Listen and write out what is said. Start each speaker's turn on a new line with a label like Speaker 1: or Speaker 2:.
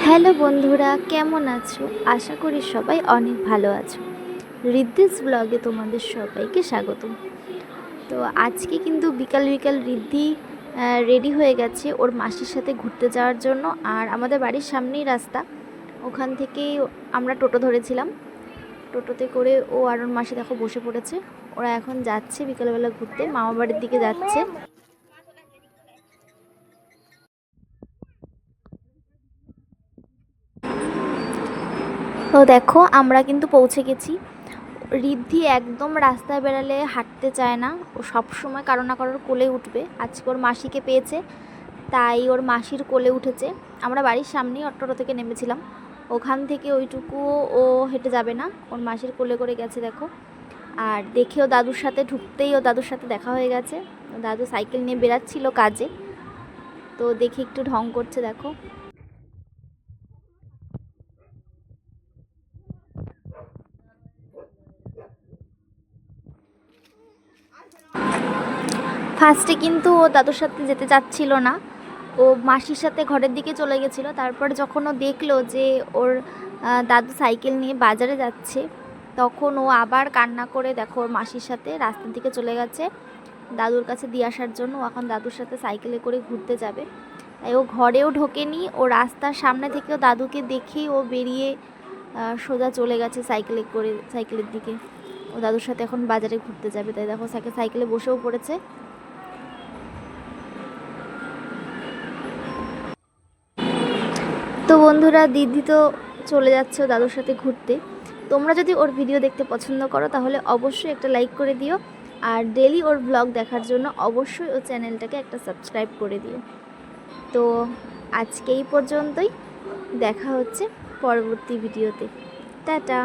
Speaker 1: Hello বন্ধুরা, কেমন আছো? আশা করি সবাই অনেক ভালো আছো। রিদ্ধিস ব্লগে তোমাদের সবাইকে স্বাগতম। তো আজকে কিন্তু বিকাল বিকাল রিদ্ধি রেডি হয়ে গেছে ওর মাসির সাথে ঘুরতে যাওয়ার জন্য। আর আমাদের বাড়ির সামনেই রাস্তা, ওখান থেকেই আমরা টোটো ধরেছিলাম। টোটোতে করে ও আর ওর মাসি দেখো বসে পড়েছে। ওরা এখন যাচ্ছে বিকালবেলা ঘুরতে, মামা বাড়ির দিকে যাচ্ছে। তো দেখো আমরা কিন্তু পৌঁছে গেছি। রিদ্ধি একদম রাস্তায় বেরালে হাঁটতে চায় না, ও সব সময় কারো না কারোর কোলে উঠবে। আজকে ওর মাসিকে পেয়েছে, তাই ওর মাসির কোলে উঠেছে। আমরা বাড়ির সামনেই অটো থেকে নেমেছিলাম, ওখান থেকে ওইটুকু ও হেঁটে যাবে না, ওর মাসির কোলে করে গেছে দেখো। আর দেখে ও দাদুর সাথে ঢুকতেই ও দাদুর সাথে দেখা হয়ে গেছে। দাদু সাইকেল নিয়ে বেরাচ্ছিল কাজে, তো দেখে একটু ঢং করছে দেখো। ফার্স্টে কিন্তু ও দাদুর সাথে যেতে চাচ্ছিল না, ও মাসির সাথে ঘরের দিকে চলে গেছিলো। তারপর যখন ও দেখলো যে ওর দাদু সাইকেল নিয়ে বাজারে যাচ্ছে, তখন ও আবার কান্না করে দেখো ওর মাসির সাথে রাস্তার দিকে চলে গেছে দাদুর কাছে দিয়ে আসার জন্য। ও এখন দাদুর সাথে সাইকেলে করে ঘুরতে যাবে। তাই ও ঘরেও ঢোকেনি, ও রাস্তার সামনে থেকেও দাদুকে দেখেই ও বেরিয়ে সোজা চলে গেছে সাইকেলে করে, সাইকেলের দিকে। ও দাদুর সাথে এখন বাজারে ঘুরতে যাবে, তাই দেখো সাইকেলে বসেও পড়েছে। তো বন্ধুরা, দিদি তো চলে যাচ্ছে ও দাদুর সাথে ঘুরতে। তোমরা যদি ওর ভিডিও দেখতে পছন্দ করো তাহলে অবশ্যই একটা লাইক করে দিও, আর ডেলি ওর ব্লগ দেখার জন্য অবশ্যই ও চ্যানেলটাকে একটা সাবস্ক্রাইব করে দিও। তো আজকে এই পর্যন্তই, দেখা হচ্ছে পরবর্তী ভিডিওতে। টাটা।